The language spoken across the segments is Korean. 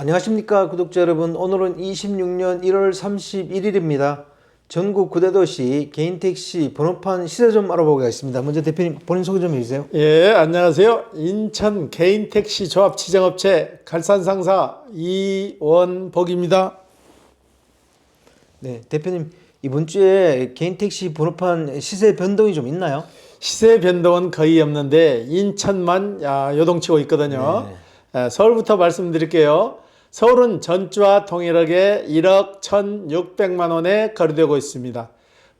안녕하십니까 구독자 여러분. 오늘은 26년 1월 31일입니다. 전국 9대도시 개인택시 번호판 시세 좀 알아보겠습니다. 먼저 대표님 본인 소개 좀 해주세요. 예, 안녕하세요. 인천 개인택시 조합 지정업체 갈산상사 이원복입니다. 네, 대표님 이번 주에 개인택시 번호판 시세 변동이 좀 있나요? 시세 변동은 거의 없는데 인천만 요동치고 있거든요. 서울부터 말씀드릴게요. 서울은 전주와 동일하게 1억 1,600만 원에 거래되고 있습니다.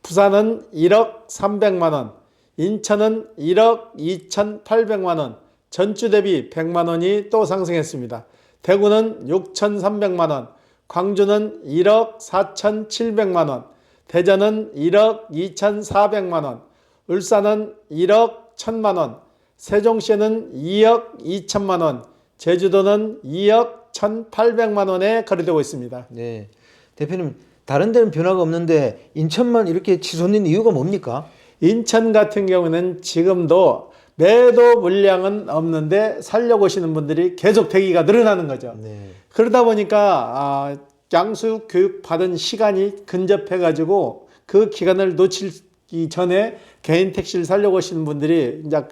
부산은 1억 300만 원, 인천은 1억 2,800만 원, 전주 대비 100만 원이 또 상승했습니다. 대구는 6,300만 원, 광주는 1억 4,700만 원, 대전은 1억 2,400만 원, 울산은 1억 1,000만 원, 세종시는 2억 2천만 원, 제주도는 2억 1,800만 원에 거래되고 있습니다. 네, 대표님 다른 데는 변화가 없는데 인천만 이렇게 치솟는 이유가 뭡니까? 인천 같은 경우는 지금도 매도 물량은 없는데 살려고 오시는 분들이 계속 대기가 늘어나는 거죠. 그러다 보니까 양수 교육 받은 시간이 근접해 가지고 그 기간을 놓치기 전에 개인 택시를 살려고 오시는 분들이 이제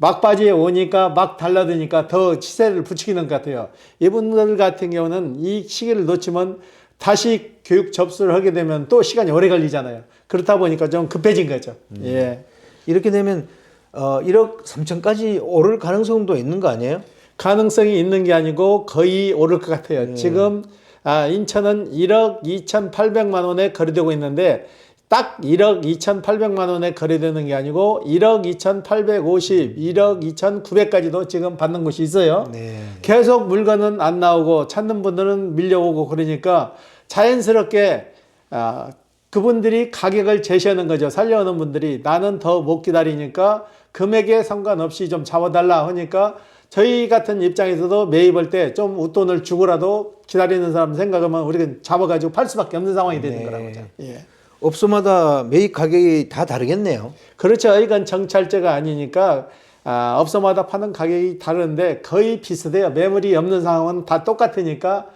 막바지에 오니까 막 달라드니까 더 시세를 붙이는 것 같아요. 이분들 같은 경우는 이 시기를 놓치면 다시 교육 접수를 하게 되면 또 시간이 오래 걸리잖아요. 그렇다 보니까 좀 급해진 거죠. 예. 이렇게 되면 1억 3천까지 오를 가능성도 있는 거 아니에요? 가능성이 있는 게 아니고 거의 오를 것 같아요. 지금 인천은 1억 2,800만 원에 거래되고 있는데 딱 1억 2,800만 원에 거래되는 게 아니고 1억 2,850, 1억 2,900까지도 지금 받는 곳이 있어요. 계속 물건은 안 나오고 찾는 분들은 밀려오고 그러니까 자연스럽게 그분들이 가격을 제시하는 거죠. 살려오는 분들이 나는 더 못 기다리니까 금액에 상관없이 좀 잡아달라 하니까 저희 같은 입장에서도 매입할 때 좀 웃돈을 주고라도 기다리는 사람 생각하면 우리가 잡아가지고 팔 수밖에 없는 상황이 되는 거라고요. 예. 업소마다 매입 가격이 다 다르겠네요. 그렇죠. 이건 정찰제가 아니니까 업소마다 파는 가격이 다른데 거의 비슷해요. 매물이 없는 상황은 다 똑같으니까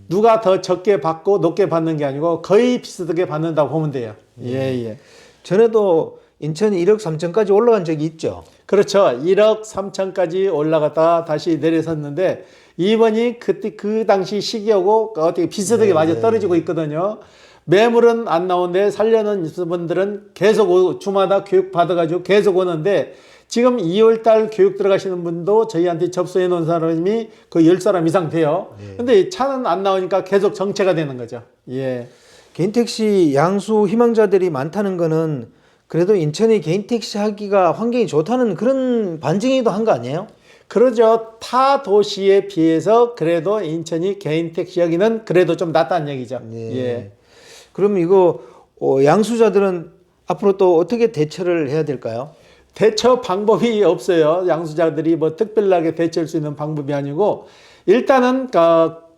누가 더 적게 받고 높게 받는 게 아니고 거의 비슷하게 받는다고 보면 돼요. 예. 전에도 인천이 1억 3천까지 올라간 적이 있죠. 그렇죠. 1억 3천까지 올라갔다가 다시 내려섰는데 이번이 그때 그 당시 시기하고 어떻게 비슷하게 맞아 떨어지고 있거든요. 매물은 안 나오는데 살려는 분들은 계속 주마다 교육 받아가지고 계속 오는데 지금 2월달 교육 들어가시는 분도 저희한테 접수해 놓은 사람이 거의 10사람 이상 돼요. 근데 차는 안 나오니까 계속 정체가 되는 거죠. 예. 개인택시 양수 희망자들이 많다는 거는 그래도 인천이 개인택시 하기가 환경이 좋다는 그런 반증이기도 한 거 아니에요? 그러죠. 타 도시에 비해서 그래도 인천이 개인택시 하기는 그래도 좀 낫다는 얘기죠. 예. 그럼 이거 양수자들은 앞으로 또 어떻게 대처를 해야 될까요? 대처 방법이 없어요. 양수자들이 뭐 특별하게 대처할 수 있는 방법이 아니고 일단은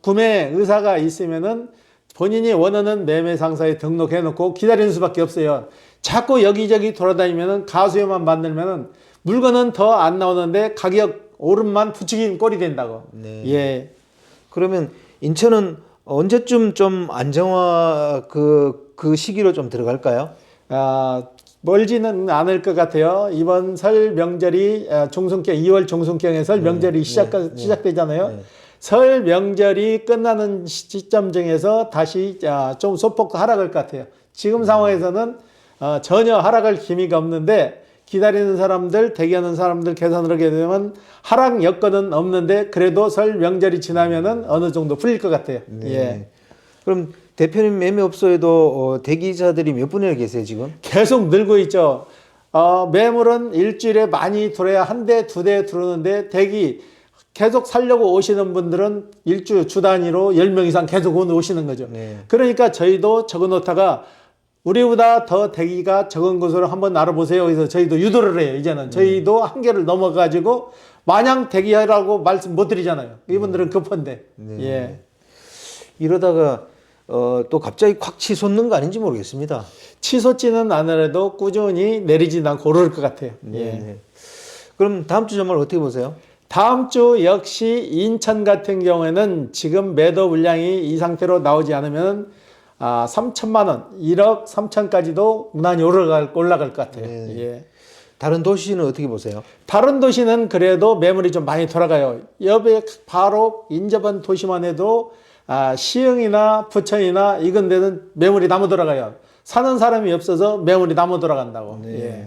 구매 의사가 있으면은 본인이 원하는 매매 상사에 등록해 놓고 기다리는 수밖에 없어요. 자꾸 여기저기 돌아다니면은 가수요만 만들면은 물건은 더 안 나오는데 가격 오름만 부추긴 꼴이 된다고. 예. 그러면 인천은 언제쯤 좀 안정화 그 시기로 좀 들어갈까요? 멀지는 않을 것 같아요. 이번 설 명절이 중순경 2월 중순경에 설 명절이 시작되잖아요. 설 명절이 끝나는 시점 중에서 다시 좀 소폭 하락할 것 같아요. 지금 상황에서는 전혀 하락할 기미가 없는데 기다리는 사람들, 대기하는 사람들 계산을 하게 되면 하락 여건은 없는데 그래도 설 명절이 지나면은 어느 정도 풀릴 것 같아요. 예. 그럼 대표님 매매업소에도 대기자들이 몇 분이나 계세요 지금? 계속 늘고 있죠. 매물은 일주일에 많이 들어야 한 대, 두 대 들어오는데 대기 계속 살려고 오시는 분들은 일주 주 단위로 10명 이상 계속 오시는 거죠. 그러니까 저희도 적어놓다가 우리보다 더 대기가 적은 곳으로 한번 알아보세요. 그래서 저희도 유도를 해요. 이제는 저희도 한계를 넘어가지고 마냥 대기하라고 말씀 못 드리잖아요. 이분들은 급한데. 예. 이러다가 또 갑자기 콱 치솟는 거 아닌지 모르겠습니다. 치솟지는 않으려도 꾸준히 내리진 않고 오를 것 같아요. 예. 그럼 다음 주 전망을 어떻게 보세요? 다음 주 역시 인천 같은 경우에는 지금 매도 물량이 이 상태로 나오지 않으면 3천만 원, 1억 3천까지도 무난히 올라갈 것 같아요. 네. 예. 다른 도시는 어떻게 보세요? 다른 도시는 그래도 매물이 좀 많이 돌아가요. 옆에 바로 인접한 도시만 해도 시흥이나 부천이나 이런 데는 매물이 너무 돌아가요. 사는 사람이 없어서 매물이 너무 돌아간다고. 네. 예.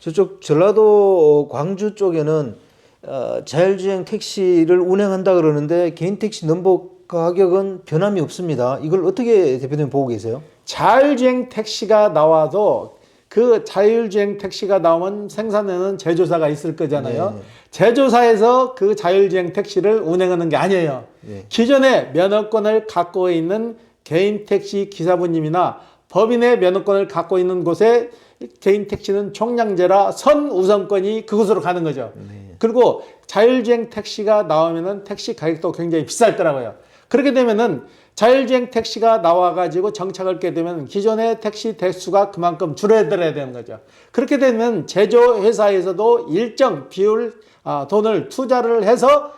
저쪽 전라도 광주 쪽에는 자율주행 택시를 운행한다 그러는데 개인 택시 넘버 가격은 변함이 없습니다. 이걸 어떻게 대표님 보고 계세요? 자율주행 택시가 나와도 그 자율주행 택시가 나오면 생산되는 제조사가 있을 거잖아요. 네. 제조사에서 그 자율주행 택시를 운행하는 게 아니에요. 네. 기존에 면허권을 갖고 있는 개인 택시 기사분님이나 법인의 면허권을 갖고 있는 곳에 개인 택시는 총량제라 선 우선권이 그곳으로 가는 거죠. 네. 그리고 자율주행 택시가 나오면은 택시 가격도 굉장히 비쌀 거라고요. 그렇게 되면은 자율주행 택시가 나와가지고 정착을 하게 되면 기존의 택시 대수가 그만큼 줄어들어야 되는 거죠. 그렇게 되면 제조회사에서도 일정 비율 돈을 투자를 해서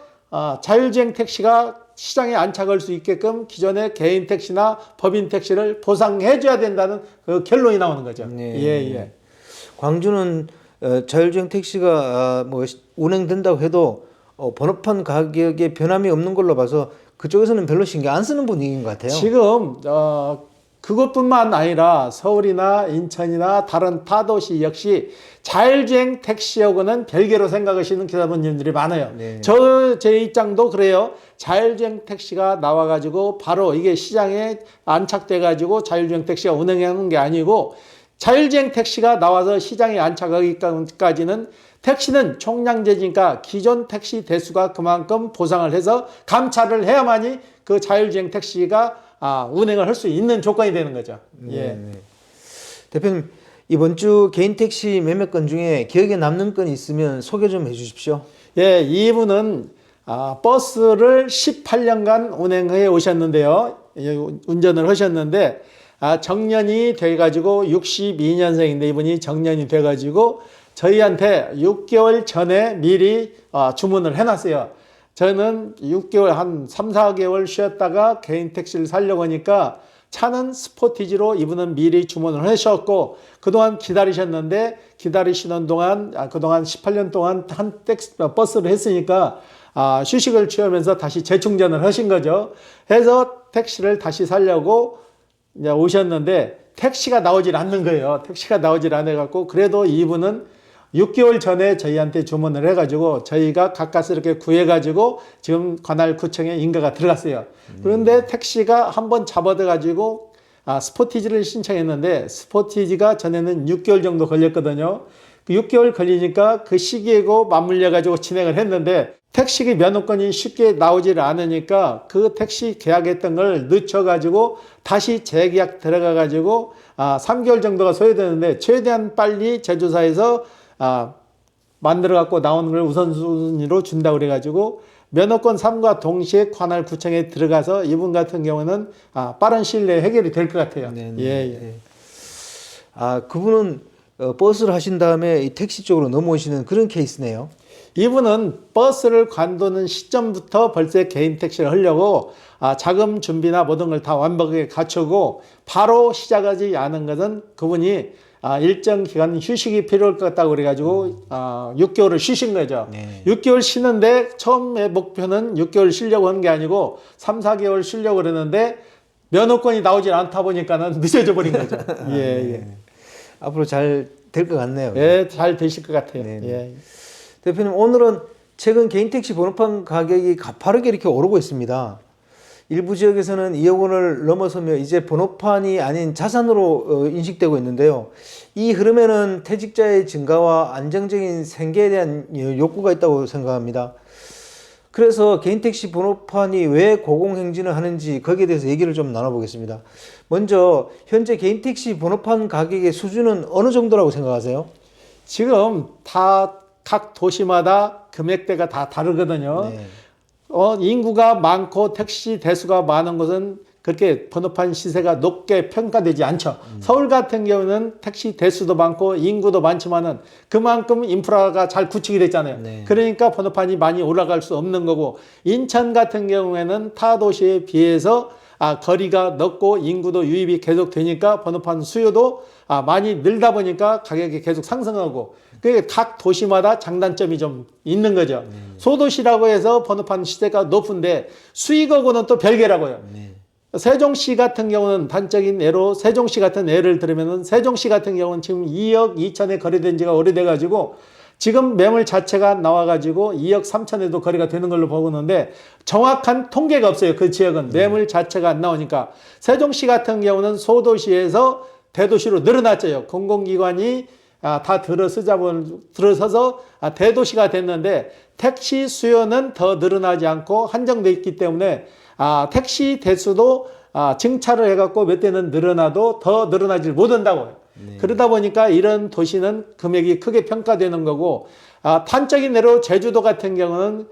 자율주행 택시가 시장에 안착할 수 있게끔 기존의 개인 택시나 법인 택시를 보상해 줘야 된다는 그 결론이 나오는 거죠. 네. 예. 광주는 자율주행 택시가 운행된다고 해도 번호판 가격에 변함이 없는 걸로 봐서 그쪽에서는 별로 신경 안 쓰는 분위기인 것 같아요. 지금 그것뿐만 아니라 서울이나 인천이나 다른 타도시 역시 자율주행 택시하고는 별개로 생각하시는 기사분들이 많아요. 네. 제 입장도 그래요. 자율주행 택시가 나와가지고 바로 이게 시장에 안착돼가지고 자율주행 택시가 운행하는 게 아니고 자율주행 택시가 나와서 시장에 안착하기까지는 택시는 총량제니까 기존 택시 대수가 그만큼 보상을 해서 감차를 해야만이 그 자율주행 택시가 운행을 할 수 있는 조건이 되는 거죠. 예. 네. 대표님 이번 주 개인 택시 매매 건 중에 기억에 남는 건이 있으면 소개 좀 해주십시오. 예, 이분은 버스를 18년간 운행해 오셨는데요. 운전을 하셨는데 정년이 돼가지고 62년생인데 이분이 정년이 돼가지고 저희한테 6개월 전에 미리 주문을 해놨어요. 저는 6개월 한 3, 4개월 쉬었다가 개인 택시를 사려고 하니까 차는 스포티지로 이분은 미리 주문을 하셨고 그동안 기다리셨는데 기다리시는 동안 그동안 18년 동안 버스를 했으니까 휴식을 취하면서 다시 재충전을 하신 거죠. 해서 택시를 다시 사려고 이제 오셨는데 택시가 나오질 않는 거예요. 택시가 나오질 않아갖고 그래도 이분은 6개월 전에 저희한테 주문을 해가지고 저희가 가까스럽게 구해가지고 지금 관할구청에 인가가 들어갔어요. 그런데 택시가 한번 잡아둬가지고 스포티지를 신청했는데 스포티지가 전에는 6개월 정도 걸렸거든요. 6개월 걸리니까 그 시기에고 맞물려가지고 진행을 했는데 택시 면허권이 쉽게 나오질 않으니까 그 택시 계약했던 걸 늦춰가지고 다시 재계약 들어가가지고 3개월 정도가 소요되는데 최대한 빨리 제조사에서 만들어 갖고 나오는 걸 우선순위로 준다고 그래가지고 면허권 3과 동시에 관할구청에 들어가서 이분 같은 경우는 빠른 시일 내에 해결이 될 것 같아요. 네네. 예. 그분은 버스를 하신 다음에 이 택시 쪽으로 넘어오시는 그런 케이스네요. 이분은 버스를 관두는 시점부터 벌써 개인 택시를 하려고 자금 준비나 모든 걸 다 완벽하게 갖추고 바로 시작하지 않은 것은 그분이 일정 기간 휴식이 필요할 것 같다고 그래가지고 6개월을 쉬신 거죠. 네. 6개월 쉬는데 처음에 목표는 6개월 쉬려고 하는 게 아니고 3, 4개월 쉬려고 그러는데 면허권이 나오질 않다 보니까는 늦어져 버린 거죠. 예. 앞으로 잘 될 것 같네요. 예, 잘 되실 것 같아요. 네네. 예. 대표님 오늘은 최근 개인 택시 번호판 가격이 가파르게 이렇게 오르고 있습니다. 일부 지역에서는 2억 원을 넘어서며 이제 번호판이 아닌 자산으로 인식되고 있는데요. 이 흐름에는 퇴직자의 증가와 안정적인 생계에 대한 욕구가 있다고 생각합니다. 그래서 개인 택시 번호판이 왜 고공행진을 하는지 거기에 대해서 얘기를 좀 나눠보겠습니다. 먼저 현재 개인 택시 번호판 가격의 수준은 어느 정도라고 생각하세요? 지금 각 도시마다 금액대가 다 다르거든요. 네. 인구가 많고 택시 대수가 많은 곳은 그렇게 번호판 시세가 높게 평가되지 않죠. 서울 같은 경우는 택시 대수도 많고 인구도 많지만은 그만큼 인프라가 잘 구축이 됐잖아요. 네. 그러니까 번호판이 많이 올라갈 수 없는 거고, 인천 같은 경우에는 타 도시에 비해서 거리가 넓고 인구도 유입이 계속 되니까 번호판 수요도 많이 늘다 보니까 가격이 계속 상승하고, 그게 각 도시마다 장단점이 좀 있는 거죠. 소도시라고 해서 번호판 시세가 높은데 수익하고는 또 별개라고요. 네. 세종시 같은 경우는 단적인 예로 세종시 같은 예를 들면은 세종시 같은 경우는 지금 2억 2천에 거래된 지가 오래돼 가지고 지금 매물 자체가 나와 가지고 2억 3천에도 거래가 되는 걸로 보는데 정확한 통계가 없어요. 그 지역은 매물 자체가 안 나오니까. 세종시 같은 경우는 소도시에서 대도시로 늘어났죠. 공공기관이 다 들어서서 대도시가 됐는데 택시 수요는 더 늘어나지 않고 한정돼 있기 때문에 택시 대수도 증차를 해갖고 몇 대는 늘어나도 더 늘어나질 못한다고요. 네. 그러다 보니까 이런 도시는 금액이 크게 평가되는 거고, 단적인 예로 제주도 같은 경우는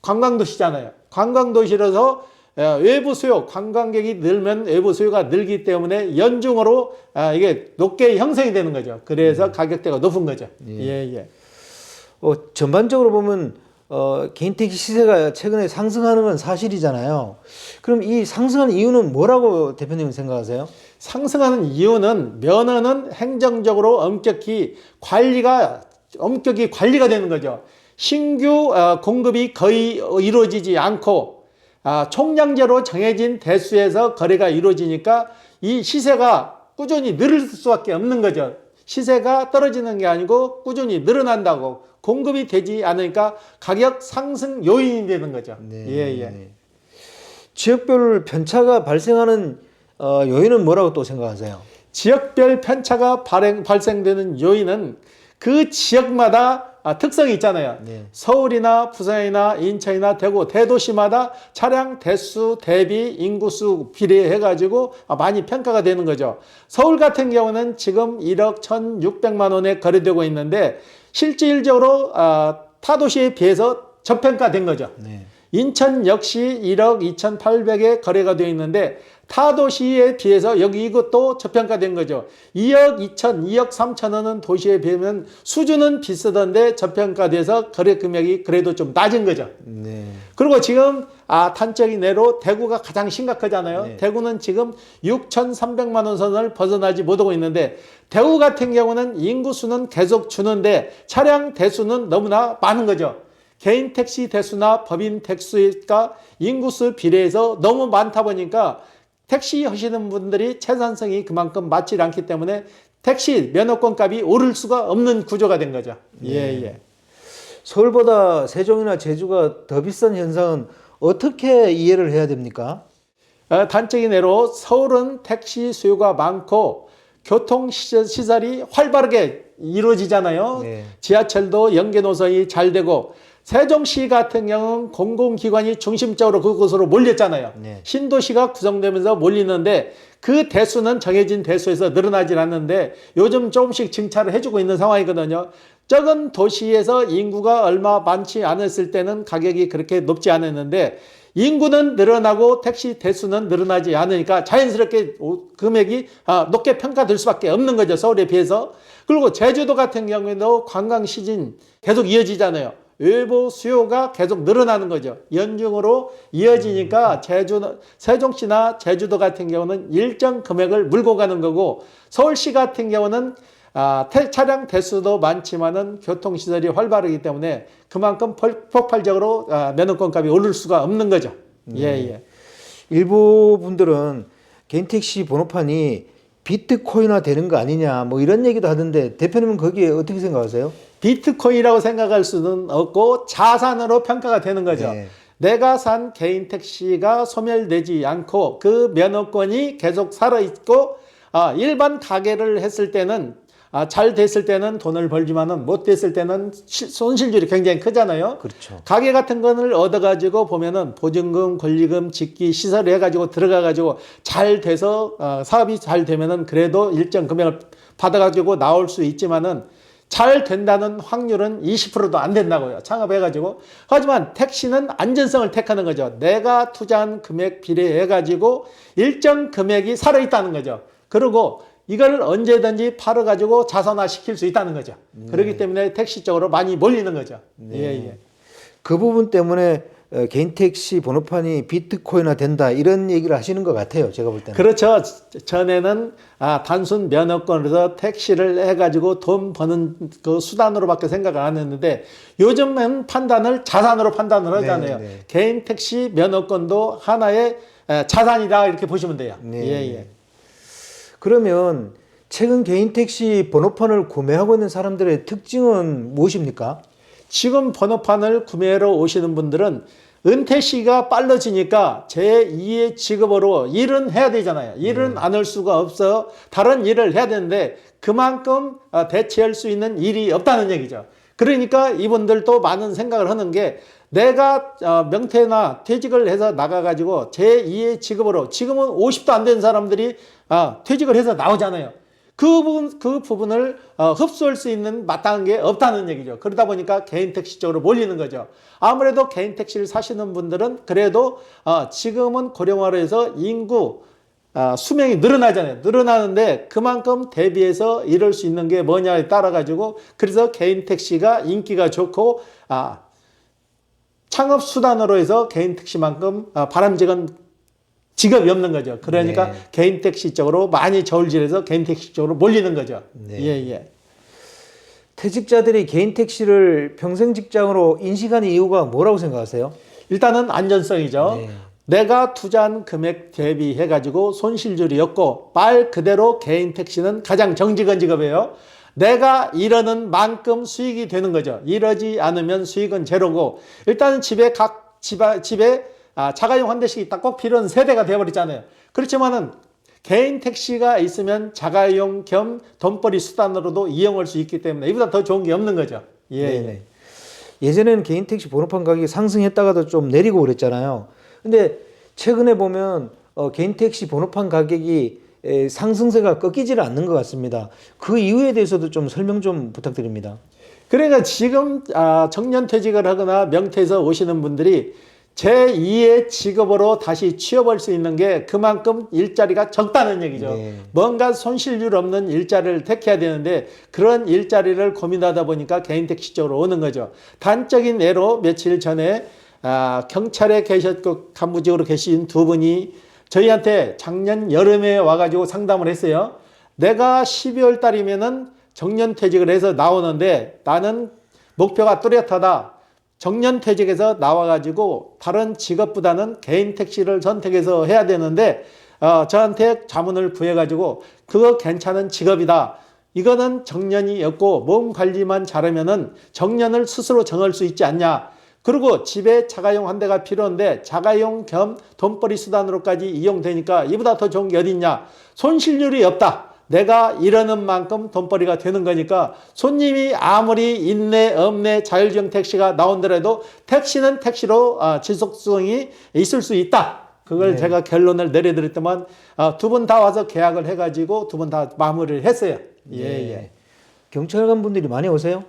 관광도시잖아요. 관광도시라서 외부 수요, 관광객이 늘면 외부 수요가 늘기 때문에 연중으로 이게 높게 형성이 되는 거죠. 그래서 가격대가 높은 거죠. 예. 전반적으로 보면 개인 택시 시세가 최근에 상승하는 건 사실이잖아요. 그럼 이 상승한 이유는 뭐라고 대표님은 생각하세요? 상승하는 이유는 면허는 행정적으로 엄격히 관리가 되는 거죠. 신규 공급이 거의 이루어지지 않고 총량제로 정해진 대수에서 거래가 이루어지니까 이 시세가 꾸준히 늘을 수밖에 없는 거죠. 시세가 떨어지는 게 아니고 꾸준히 늘어난다고, 공급이 되지 않으니까 가격 상승 요인이 되는 거죠. 네. 예. 지역별 편차가 발생하는 요인은 뭐라고 또 생각하세요? 지역별 편차가 발생되는 요인은 그 지역마다 특성이 있잖아요. 네. 서울이나 부산이나 인천이나 대구, 대도시마다 차량 대수 대비 인구수 비례해가지고 많이 평가가 되는 거죠. 서울 같은 경우는 지금 1억 1,600만 원에 거래되고 있는데 실질적으로 타 도시에 비해서 저평가된 거죠. 네. 인천 역시 1억 2,800에 거래가 되어 있는데 타 도시에 비해서 여기 이것도 저평가된 거죠. 2억 2천, 2억 3천 원은 도시에 비하면 수준은 비슷한데 저평가돼서 거래 금액이 그래도 좀 낮은 거죠. 네. 그리고 지금 단적인 예로 대구가 가장 심각하잖아요. 네. 대구는 지금 6,300만 원 선을 벗어나지 못하고 있는데 대구 같은 경우는 인구수는 계속 주는데 차량 대수는 너무나 많은 거죠. 개인 택시 대수나 법인 택시가 인구수 비례해서 너무 많다 보니까 택시 하시는 분들이 채산성이 그만큼 맞지 않기 때문에 택시 면허권 값이 오를 수가 없는 구조가 된 거죠. 예. 서울보다 세종이나 제주가 더 비싼 현상은 어떻게 이해를 해야 됩니까? 단적인 예로 서울은 택시 수요가 많고 교통시설이 활발하게 이루어지잖아요. 네. 지하철도 연계 노선이 잘 되고, 세종시 같은 경우는 공공기관이 중심적으로 그곳으로 몰렸잖아요. 네. 신도시가 구성되면서 몰리는데 그 대수는 정해진 대수에서 늘어나질 않는데 요즘 조금씩 증차를 해주고 있는 상황이거든요. 적은 도시에서 인구가 얼마 많지 않았을 때는 가격이 그렇게 높지 않았는데 인구는 늘어나고 택시 대수는 늘어나지 않으니까 자연스럽게 금액이 높게 평가될 수밖에 없는 거죠. 서울에 비해서. 그리고 제주도 같은 경우에도 관광 시즌 계속 이어지잖아요. 외부 수요가 계속 늘어나는 거죠. 연중으로 이어지니까 세종시나 제주도 같은 경우는 일정 금액을 물고 가는 거고, 서울시 같은 경우는 차량 대수도 많지만은 교통시설이 활발하기 때문에 그만큼 폭발적으로 면허권 값이 오를 수가 없는 거죠. 예. 일부 분들은 개인 택시 번호판이 비트코인화 되는 거 아니냐 뭐 이런 얘기도 하던데 대표님은 거기에 어떻게 생각하세요? 비트코인이라고 생각할 수는 없고 자산으로 평가가 되는 거죠. 네. 내가 산 개인 택시가 소멸되지 않고 그 면허권이 계속 살아있고 일반 가게를 했을 때는 잘 됐을 때는 돈을 벌지만은 못 됐을 때는 손실률이 굉장히 크잖아요. 그렇죠. 가게 같은 거를 얻어가지고 보면은 보증금, 권리금, 직기, 시설을 해가지고 들어가가지고 잘 돼서 사업이 잘 되면은 그래도 일정 금액을 받아가지고 나올 수 있지만은 잘 된다는 확률은 20%도 안 된다고요. 창업해가지고. 하지만 택시는 안전성을 택하는 거죠. 내가 투자한 금액 비례해가지고 일정 금액이 살아있다는 거죠. 그리고 이걸 언제든지 팔아가지고 자산화 시킬 수 있다는 거죠. 그렇기 때문에 택시 쪽으로 많이 몰리는 거죠. 예. 그 부분 때문에 개인 택시 번호판이 비트코인화 된다 이런 얘기를 하시는 것 같아요. 제가 볼 때는. 그렇죠. 전에는 단순 면허권으로 택시를 해가지고 돈 버는 그 수단으로밖에 생각을 안 했는데 요즘은 판단을 자산으로 판단을 하잖아요. 네. 개인 택시 면허권도 하나의 자산이다 이렇게 보시면 돼요. 네. 예. 그러면 최근 개인 택시 번호판을 구매하고 있는 사람들의 특징은 무엇입니까? 지금 번호판을 구매하러 오시는 분들은 은퇴 시기가 빨라지니까 제2의 직업으로 일은 해야 되잖아요. 일은 안 할 수가 없어. 다른 일을 해야 되는데 그만큼 대체할 수 있는 일이 없다는 얘기죠. 그러니까 이분들도 많은 생각을 하는 게 내가 명퇴나 퇴직을 해서 나가가지고 제2의 직업으로 지금은 50도 안 된 사람들이 퇴직을 해서 나오잖아요. 그 부분을 흡수할 수 있는 마땅한 게 없다는 얘기죠. 그러다 보니까 개인 택시 쪽으로 몰리는 거죠. 아무래도 개인 택시를 사시는 분들은 그래도 지금은 고령화로 해서 인구 수명이 늘어나잖아요. 늘어나는데 그만큼 대비해서 이럴 수 있는 게 뭐냐에 따라 가지고 그래서 개인 택시가 인기가 좋고 창업 수단으로 해서 개인 택시만큼 바람직한 직업이 없는 거죠. 그러니까 네. 개인 택시 쪽으로 많이 저울질해서 개인 택시 쪽으로 몰리는 거죠. 네. 예. 퇴직자들이 개인 택시를 평생 직장으로 인식하는 이유가 뭐라고 생각하세요? 일단은 안전성이죠. 네. 내가 투자한 금액 대비해가지고 손실률이 없고 말 그대로 개인 택시는 가장 정직한 직업이에요. 내가 이러는 만큼 수익이 되는 거죠. 이러지 않으면 수익은 제로고 일단은 집에 자가용 한 대씩 있다 꼭 필요한 세대가 되어버리잖아요. 그렇지만은 개인 택시가 있으면 자가용 겸 돈벌이 수단으로도 이용할 수 있기 때문에 이보다 더 좋은 게 없는 거죠. 네. 예전에는 개인 택시 번호판 가격이 상승했다가도 좀 내리고 그랬잖아요. 근데 최근에 보면 개인 택시 번호판 가격이 상승세가 꺾이지를 않는 것 같습니다. 그 이유에 대해서도 좀 설명 좀 부탁드립니다. 그러니까 지금 정년퇴직을 하거나 명퇴해서 오시는 분들이 제2의 직업으로 다시 취업할 수 있는 게 그만큼 일자리가 적다는 얘기죠. 네. 뭔가 손실률 없는 일자리를 택해야 되는데 그런 일자리를 고민하다 보니까 개인 택시 쪽으로 오는 거죠. 단적인 예로 며칠 전에 경찰에 계셨고 간부직으로 계신 두 분이 저희한테 작년 여름에 와가지고 상담을 했어요. 내가 12월 달이면은 정년퇴직을 해서 나오는데 나는 목표가 뚜렷하다. 정년퇴직에서 나와가지고 다른 직업보다는 개인 택시를 선택해서 해야 되는데 저한테 자문을 구해가지고 그거 괜찮은 직업이다. 이거는 정년이었고 몸 관리만 잘하면은 정년을 스스로 정할 수 있지 않냐. 그리고 집에 자가용 한 대가 필요한데 자가용 겸 돈벌이 수단으로까지 이용되니까 이보다 더 좋은 게 어딨냐. 손실률이 없다. 내가 이러는 만큼 돈벌이가 되는 거니까 손님이 아무리 있네 없네 자율주행 택시가 나온더라도 택시는 택시로 지속성이 있을 수 있다. 그걸 제가 결론을 내려드렸더만 두 분 다 와서 계약을 해가지고 두 분 다 마무리를 했어요. 예. 경찰관 분들이 많이 오세요?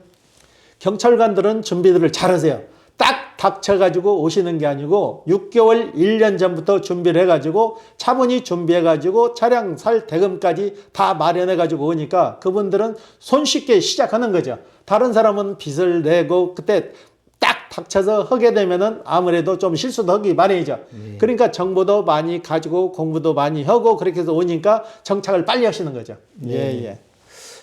경찰관들은 준비들을 잘하세요. 딱 닥쳐가지고 오시는 게 아니고 6개월, 1년 전부터 준비를 해가지고 차분히 준비해가지고 차량 살 대금까지 다 마련해가지고 오니까 그분들은 손쉽게 시작하는 거죠. 다른 사람은 빚을 내고 그때 딱 닥쳐서 하게 되면은 아무래도 좀 실수도 하기 마련이죠. 그러니까 정보도 많이 가지고 공부도 많이 하고 그렇게 해서 오니까 정착을 빨리 하시는 거죠. 예.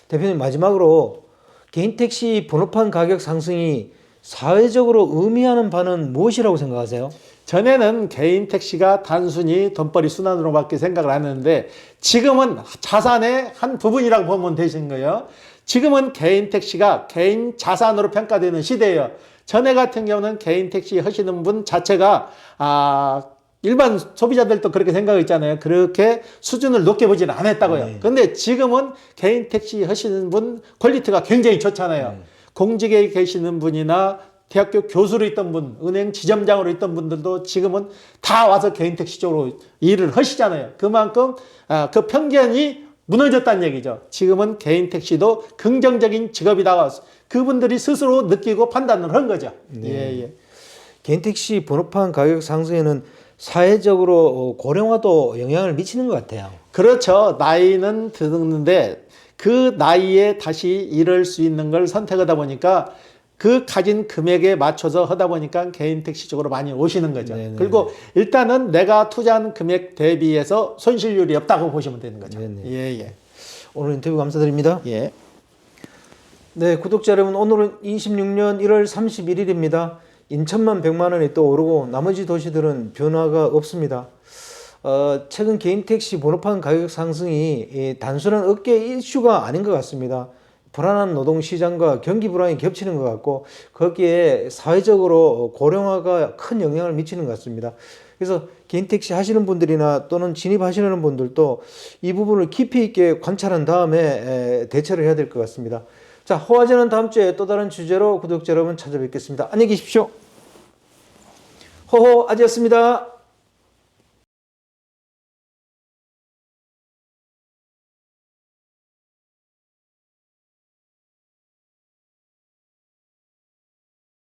대표님 마지막으로 개인 택시 번호판 가격 상승이 사회적으로 의미하는 바는 무엇이라고 생각하세요? 전에는 개인 택시가 단순히 돈벌이 수단으로밖에 생각을 안 했는데 지금은 자산의 한 부분이라고 보면 되신 거예요. 지금은 개인 택시가 개인 자산으로 평가되는 시대예요. 전에 같은 경우는 개인 택시 하시는 분 자체가 일반 소비자들도 그렇게 생각했잖아요. 그렇게 수준을 높게 보지는 않았다고요. 그런데 지금은 개인 택시 하시는 분 퀄리티가 굉장히 좋잖아요. 공직에 계시는 분이나 대학교 교수로 있던 분, 은행 지점장으로 있던 분들도 지금은 다 와서 개인 택시 쪽으로 일을 하시잖아요. 그만큼 그 편견이 무너졌다는 얘기죠. 지금은 개인 택시도 긍정적인 직업이다. 그분들이 스스로 느끼고 판단을 한 거죠. 네. 예, 예. 개인 택시 번호판 가격 상승에는 사회적으로 고령화도 영향을 미치는 것 같아요. 그렇죠. 나이는 드는데 그 나이에 다시 일할 수 있는 걸 선택하다 보니까 그 가진 금액에 맞춰서 하다 보니까 개인 택시 쪽으로 많이 오시는 거죠. 네네. 그리고 일단은 내가 투자한 금액 대비해서 손실률이 없다고 보시면 되는 거죠. 네네. 예, 예. 오늘 인터뷰 감사드립니다. 예. 네, 구독자 여러분, 오늘은 26년 1월 31일입니다. 인천만 100만 원이 또 오르고 나머지 도시들은 변화가 없습니다. 최근 개인 택시 번호판 가격 상승이 단순한 업계 이슈가 아닌 것 같습니다. 불안한 노동 시장과 경기 불안이 겹치는 것 같고 거기에 사회적으로 고령화가 큰 영향을 미치는 것 같습니다. 그래서 개인 택시 하시는 분들이나 또는 진입하시는 분들도 이 부분을 깊이 있게 관찰한 다음에 대처를 해야 될 것 같습니다. 자, 호화제는 다음 주에 또 다른 주제로 구독자 여러분 찾아뵙겠습니다. 안녕히 계십시오. 호호 아지였습니다.